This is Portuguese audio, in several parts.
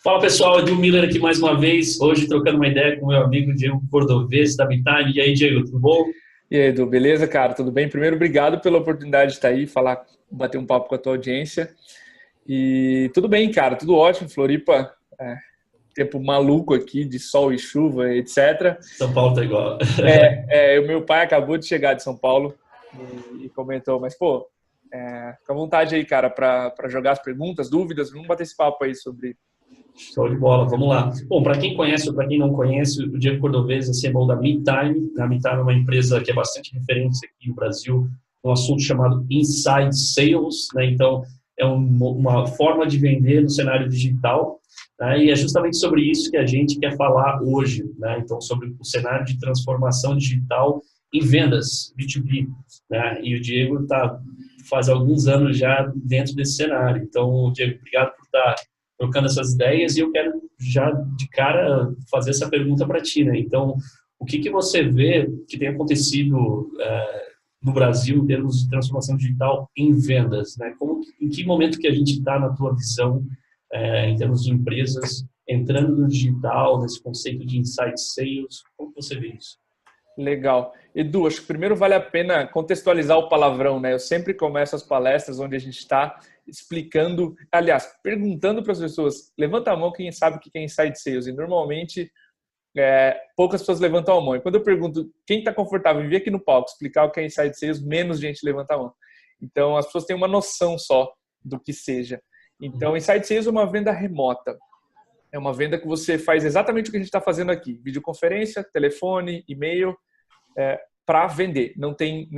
Fala pessoal, Edu Miller aqui mais uma vez, hoje trocando uma ideia com o meu amigo Diego Cordovez, da Bitime. E aí, Diego, tudo bom? E aí, Edu, beleza, cara? Tudo bem? Primeiro, obrigado pela oportunidade de estar aí, falar, bater um papo com a tua audiência. E tudo bem, cara, tudo ótimo. Floripa, tempo maluco aqui, de sol e chuva, etc. São Paulo tá igual. O meu pai acabou de chegar de São Paulo e comentou, mas, pô, fica à vontade aí, cara, para jogar as perguntas, dúvidas, vamos bater esse papo aí sobre. Show de bola, vamos lá. Bom, para quem conhece ou para quem não conhece, o Diego Cordovez é CMO da MeTime. A MeTime é uma empresa que é bastante referência aqui no Brasil, um assunto chamado Inside Sales, né? Então, é uma forma de vender no cenário digital, né? E é justamente sobre isso que a gente quer falar hoje, né? Então, sobre o cenário de transformação digital em vendas, B2B, né? E o Diego faz alguns anos já dentro desse cenário. Então, Diego, obrigado por estar trocando essas ideias, e eu quero já de cara fazer essa pergunta para ti, né? Então, o que você vê que tem acontecido no Brasil em termos de transformação digital em vendas, né? Em que momento que a gente está na tua visão, em termos de empresas entrando no digital, nesse conceito de inside sales? Como você vê isso? Legal. Edu, acho que primeiro vale a pena contextualizar o palavrão, né? Eu sempre começo as palestras onde a gente está explicando, aliás, perguntando para as pessoas, levanta a mão quem sabe o que é inside sales. E normalmente poucas pessoas levantam a mão. E quando eu pergunto quem está confortável em vir aqui no palco explicar o que é inside sales, menos gente levanta a mão. Então as pessoas têm uma noção só do que seja. Então, inside sales é uma venda remota. É uma venda que você faz exatamente o que a gente está fazendo aqui. Videoconferência, telefone, e-mail, para vender. Não tem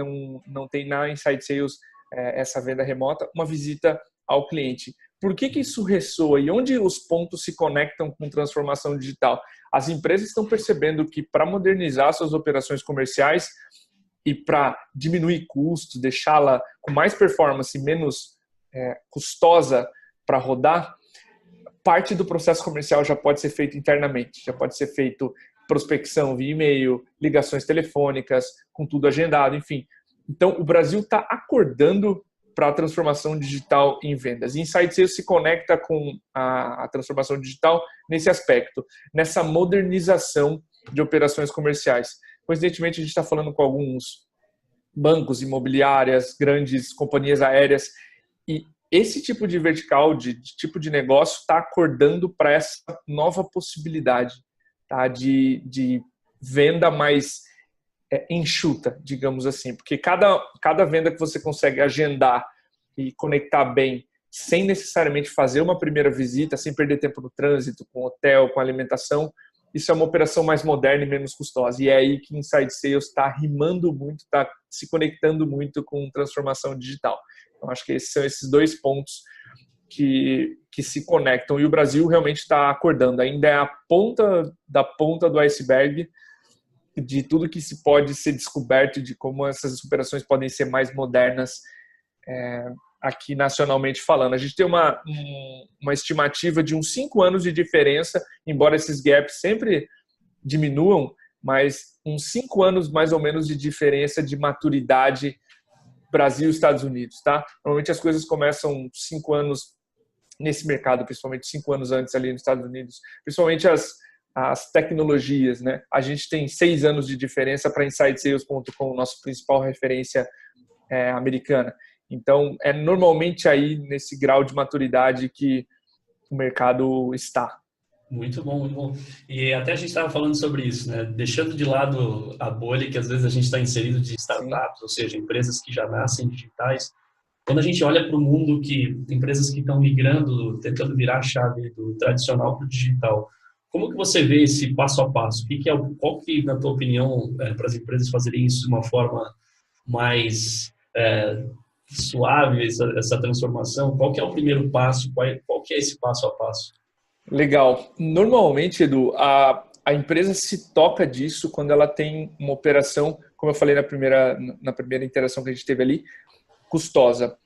na Inside Sales essa venda remota, uma visita ao cliente. Por que isso ressoa e onde os pontos se conectam com transformação digital? As empresas estão percebendo que para modernizar suas operações comerciais e para diminuir custos, deixá-la com mais performance e menos custosa para rodar, parte do processo comercial já pode ser feito internamente, já pode ser feito prospecção via e-mail, ligações telefônicas, com tudo agendado, enfim. Então, o Brasil está acordando para a transformação digital em vendas. E Inside Sales se conecta com a transformação digital nesse aspecto, nessa modernização de operações comerciais. Coincidentemente, a gente está falando com alguns bancos, imobiliárias, grandes companhias aéreas, e esse tipo de vertical, de tipo de negócio, está acordando para essa nova possibilidade, tá? de venda mais enxuta, digamos assim. Porque cada venda que você consegue agendar e conectar bem, sem necessariamente fazer uma primeira visita, sem perder tempo no trânsito, com hotel, com alimentação, isso é uma operação mais moderna e menos custosa. E é aí que Inside Sales está rimando muito, está se conectando muito com transformação digital. Então, acho que esses são esses dois pontos que se conectam. E o Brasil realmente está acordando. Ainda é a ponta da ponta do iceberg de tudo que se pode ser descoberto, de como essas operações podem ser mais modernas aqui nacionalmente falando. A gente tem uma estimativa de uns 5 anos de diferença, embora esses gaps sempre diminuam, mas uns 5 anos mais ou menos de diferença de maturidade Brasil e Estados Unidos, tá? Normalmente as coisas começam 5 anos nesse mercado, principalmente 5 anos antes ali nos Estados Unidos, principalmente as tecnologias, né? A gente tem 6 anos de diferença para InsideSales.com, nossa principal referência americana. Então, é normalmente aí nesse grau de maturidade que o mercado está. Muito bom, muito bom. E até a gente estava falando sobre isso, né? Deixando de lado a bolha que às vezes a gente está inserido de Sim. startups, ou seja, empresas que já nascem digitais. Quando a gente olha para o mundo que empresas que estão migrando, tentando virar a chave do tradicional para o digital, como que você vê esse passo a passo? Qual que, na tua opinião, para as empresas fazerem isso de uma forma mais suave, essa transformação? Qual que é o primeiro passo? Qual que é esse passo a passo? Legal. Normalmente, Edu, a empresa se toca disso quando ela tem uma operação, como eu falei na primeira interação que a gente teve ali, custosa.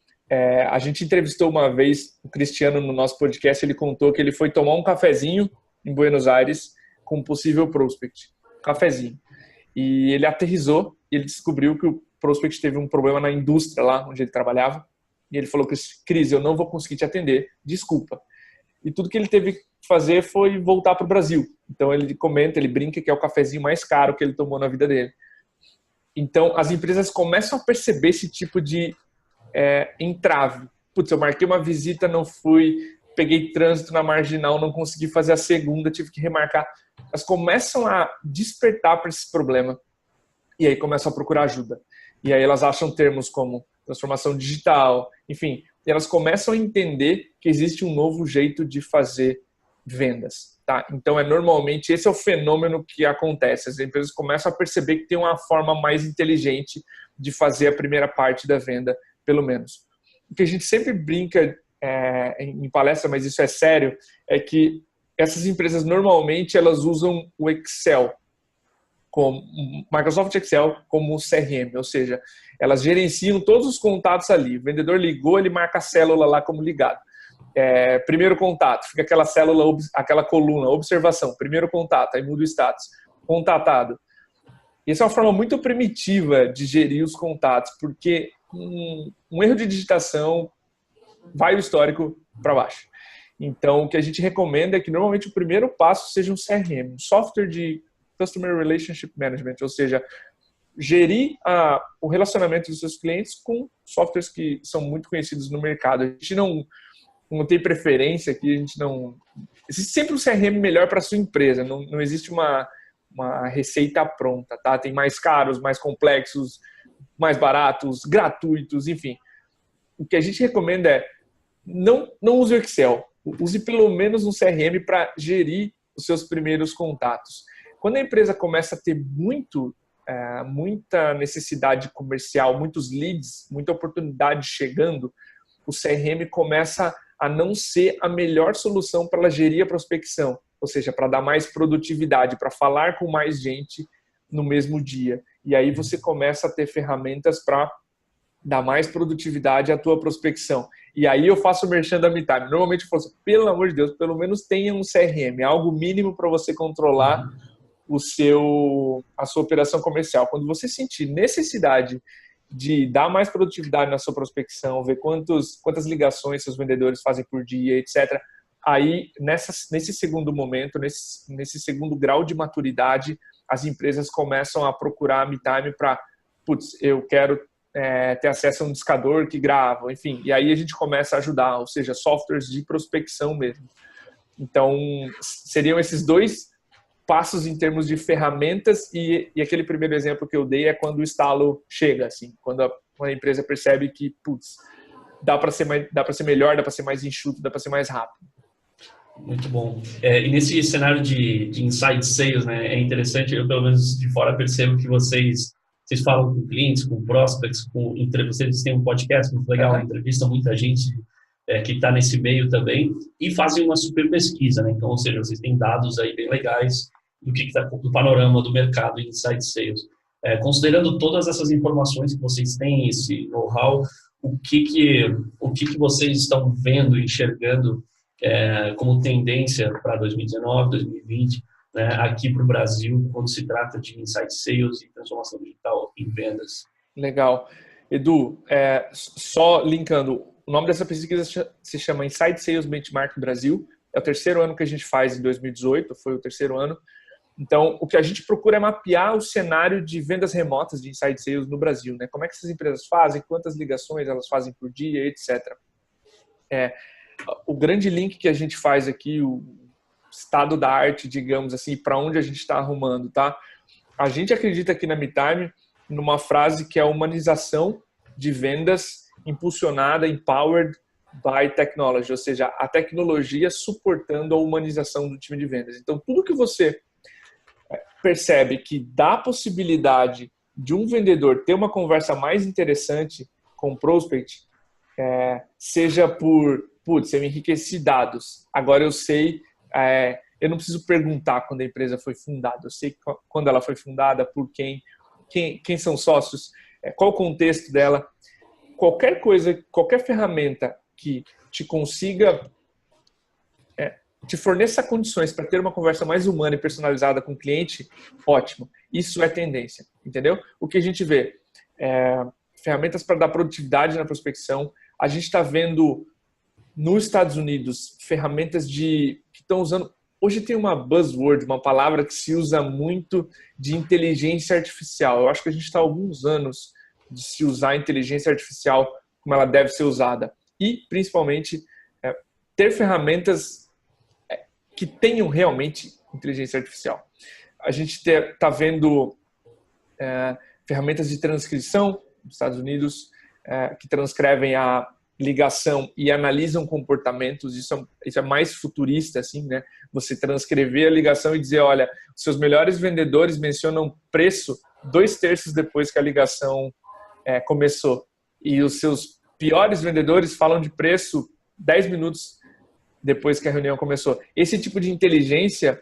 A gente entrevistou uma vez o Cristiano no nosso podcast, ele contou que ele foi tomar um cafezinho em Buenos Aires com um possível prospect. Cafezinho. E ele aterrissou e ele descobriu que o prospect teve um problema na indústria lá onde ele trabalhava. E ele falou: Cris, eu não vou conseguir te atender, desculpa. e tudo que ele teve que fazer foi voltar para o Brasil. Então ele comenta, ele brinca que é o cafezinho mais caro que ele tomou na vida dele. Então as empresas começam a perceber esse tipo de entrave. Putz, eu marquei uma visita, não fui, peguei trânsito na marginal, não consegui fazer a segunda, tive que remarcar. Elas começam a despertar para esse problema e aí começam a procurar ajuda. E aí elas acham termos como transformação digital, enfim, e elas começam a entender que existe um novo jeito de fazer vendas, tá? Então normalmente esse é o fenômeno que acontece. As empresas começam a perceber que tem uma forma mais inteligente de fazer a primeira parte da venda, pelo menos. O que a gente sempre brinca em palestra, mas isso é sério, é que essas empresas normalmente elas usam o Excel, como Microsoft Excel como CRM, ou seja, elas gerenciam todos os contatos ali. O vendedor ligou, ele marca a célula lá como ligado. Primeiro contato, fica aquela célula, aquela coluna, observação, primeiro contato, aí muda o status, contatado. Essa é uma forma muito primitiva de gerir os contatos, porque um erro de digitação vai o histórico para baixo. Então, o que a gente recomenda é que normalmente o primeiro passo seja um CRM, um software de Customer Relationship Management, ou seja, gerir o relacionamento dos seus clientes com softwares que são muito conhecidos no mercado. A gente não tem preferência aqui, a gente não... Existe sempre um CRM melhor para a sua empresa, não existe uma receita pronta, tá? Tem mais caros, mais complexos, mais baratos, gratuitos, enfim. O que a gente recomenda é não use o Excel, use pelo menos um CRM para gerir os seus primeiros contatos. Quando a empresa começa a ter muita necessidade comercial, muitos leads, muita oportunidade chegando, o CRM começa a não ser a melhor solução para ela gerir a prospecção, ou seja, para dar mais produtividade, para falar com mais gente no mesmo dia. E aí você começa a ter ferramentas para dar mais produtividade à tua prospecção. E aí eu faço o merchan da MeTime. Normalmente eu falo assim, pelo amor de Deus, pelo menos tenha um CRM, algo mínimo para você controlar a sua operação comercial. Quando você sentir necessidade de dar mais produtividade na sua prospecção, ver quantas ligações seus vendedores fazem por dia, etc. Aí, nesse segundo momento, nesse segundo grau de maturidade, as empresas começam a procurar a MeTime para, eu quero ter acesso a um discador que grava, enfim. E aí a gente começa a ajudar, ou seja, softwares de prospecção mesmo. Então, seriam esses dois passos em termos de ferramentas e aquele primeiro exemplo que eu dei é quando o estalo chega, assim, quando a empresa percebe que, dá para ser melhor, dá para ser mais enxuto, dá para ser mais rápido. Muito bom. E nesse cenário de inside sales, né, é interessante, eu pelo menos de fora percebo que vocês falam com clientes, com prospects, vocês têm um podcast muito legal, entrevistam muita gente que está nesse meio também e fazem uma super pesquisa, né? Então, ou seja, vocês têm dados aí bem legais do que está do panorama do mercado em inside sales. Considerando todas essas informações que vocês têm, esse know-how, o que vocês estão vendo, enxergando como tendência para 2019, 2020, né, aqui para o Brasil, quando se trata de inside sales e transformação digital em vendas? Legal. Edu, só linkando, o nome dessa pesquisa se chama Inside Sales Benchmark Brasil. É o terceiro ano que a gente faz em 2018, foi o terceiro ano. Então, o que a gente procura é mapear o cenário de vendas remotas de inside sales no Brasil, né? Como é que essas empresas fazem, quantas ligações elas fazem por dia, etc. O grande link que a gente faz aqui, o estado da arte, digamos assim, para onde a gente está arrumando, tá? A gente acredita aqui na MeTime numa frase que é a humanização de vendas impulsionada, empowered by technology, ou seja, a tecnologia suportando a humanização do time de vendas. Então, tudo que você percebe que dá a possibilidade de um vendedor ter uma conversa mais interessante com o prospect, seja por, eu enriqueci dados, agora eu sei, eu não preciso perguntar quando a empresa foi fundada, eu sei quando ela foi fundada, por quem são sócios, qual o contexto dela, qualquer coisa, qualquer ferramenta que te consiga te forneça condições para ter uma conversa mais humana e personalizada com o cliente, ótimo. Isso é tendência, entendeu? O que a gente vê ferramentas para dar produtividade na prospecção. A gente está vendo nos Estados Unidos, ferramentas que estão usando... Hoje tem uma buzzword, uma palavra que se usa muito de inteligência artificial. Eu acho que a gente está há alguns anos de se usar a inteligência artificial como ela deve ser usada. E, principalmente, ter ferramentas que tenham realmente inteligência artificial. A gente está vendo ferramentas de transcrição nos Estados Unidos que transcrevem a ligação e analisam comportamentos. Isso é mais futurista, assim, né? Você transcrever a ligação e dizer, olha, os seus melhores vendedores mencionam preço 2/3 depois que a ligação começou. E os seus piores vendedores falam de preço 10 minutos depois que a reunião começou. Esse tipo de inteligência,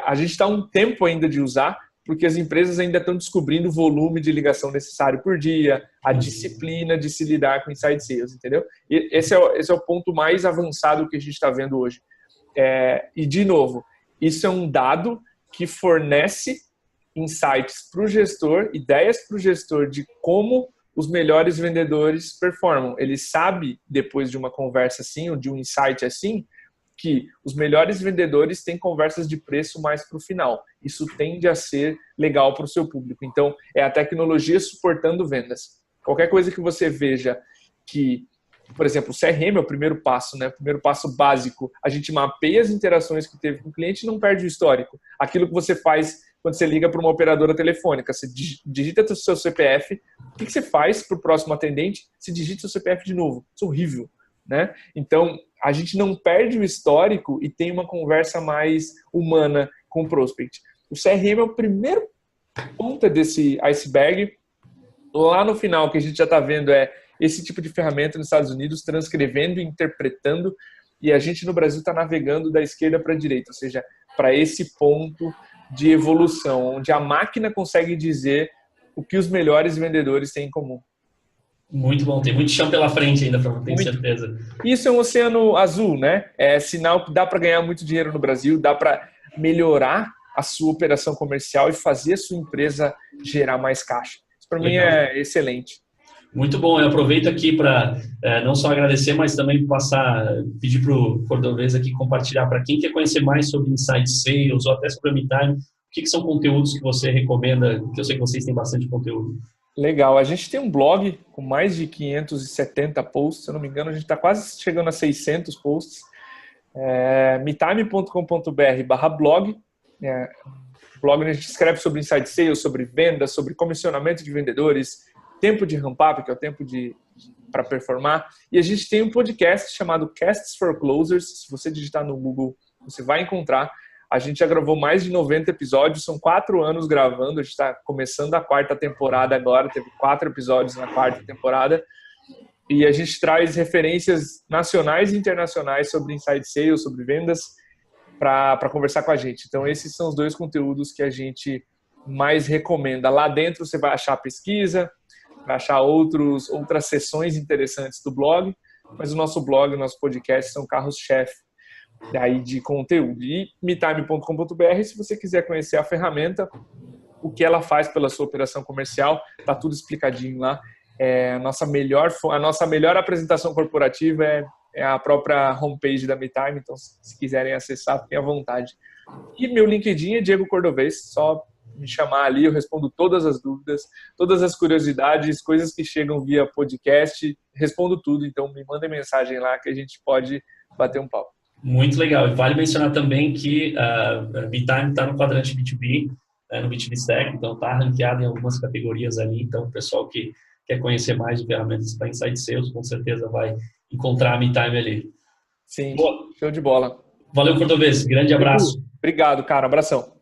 a gente está um tempo ainda de usar, porque as empresas ainda estão descobrindo o volume de ligação necessário por dia, a disciplina de se lidar com inside sales, entendeu? E esse é o ponto mais avançado que a gente está vendo hoje. E, de novo, isso é um dado que fornece insights para o gestor, ideias para o gestor de como os melhores vendedores performam. Ele sabe, depois de uma conversa assim, ou de um insight assim, que os melhores vendedores têm conversas de preço mais para o final. Isso tende a ser legal para o seu público. Então, é a tecnologia suportando vendas. Qualquer coisa que você veja que, por exemplo, o CRM é o primeiro passo, né? O primeiro passo básico. A gente mapeia as interações que teve com o cliente e não perde o histórico. Aquilo que você faz quando você liga para uma operadora telefônica. Você digita o seu CPF. O que você faz para o próximo atendente? Você digita o seu CPF de novo. Isso é horrível, né? Então, a gente não perde o histórico e tem uma conversa mais humana com o prospect. O CRM é o primeiro ponta desse iceberg. Lá no final, o que a gente já está vendo é esse tipo de ferramenta nos Estados Unidos, transcrevendo e interpretando, e a gente no Brasil está navegando da esquerda para a direita, ou seja, para esse ponto de evolução, onde a máquina consegue dizer o que os melhores vendedores têm em comum. Muito bom, tem muito chão pela frente ainda, tenho certeza. Isso é um oceano azul, né? É sinal que dá para ganhar muito dinheiro no Brasil, dá para melhorar a sua operação comercial e fazer a sua empresa gerar mais caixa. Isso para mim é excelente. Muito bom, eu aproveito aqui para não só agradecer, mas também pedir para o Cordovez aqui compartilhar para quem quer conhecer mais sobre Inside Sales ou até sobre a MeTime, o que são conteúdos que você recomenda, que eu sei que vocês têm bastante conteúdo. Legal, a gente tem um blog com mais de 570 posts, se eu não me engano a gente está quase chegando a 600 posts, metime.com.br/blog, blog onde a gente escreve sobre Inside Sales, sobre vendas, sobre comissionamento de vendedores, tempo de ramp-up, que é o tempo para performar, e a gente tem um podcast chamado Casts for Closers. Se você digitar no Google, você vai encontrar. A gente já gravou mais de 90 episódios, são 4 anos gravando, a gente está começando a 4ª temporada agora, teve 4 episódios na 4ª temporada, e a gente traz referências nacionais e internacionais sobre Inside Sales, sobre vendas, para conversar com a gente. Então esses são os 2 conteúdos que a gente mais recomenda. Lá dentro você vai achar pesquisa, vai achar outras sessões interessantes do blog, mas o nosso blog, o nosso podcast são carros-chefe daí de conteúdo. E metime.com.br, se você quiser conhecer a ferramenta, o que ela faz pela sua operação comercial, tá tudo explicadinho lá. A nossa melhor apresentação corporativa é a própria homepage da MeTime, então se quiserem acessar, fiquem à vontade. E meu LinkedIn é Diego Cordovez, só me chamar ali, eu respondo todas as dúvidas, todas as curiosidades, coisas que chegam via podcast, respondo tudo, então me mandem mensagem lá que a gente pode bater um papo. Muito legal. E vale mencionar também que a MeTime está no quadrante B2B, no B2B Stack, então está ranqueado em algumas categorias ali. Então, o pessoal que quer conhecer mais de ferramentas para Inside Sales, com certeza vai encontrar a MeTime ali. Sim, boa. Show de bola. Valeu, Cordovez. Grande abraço. Obrigado, cara. Abração.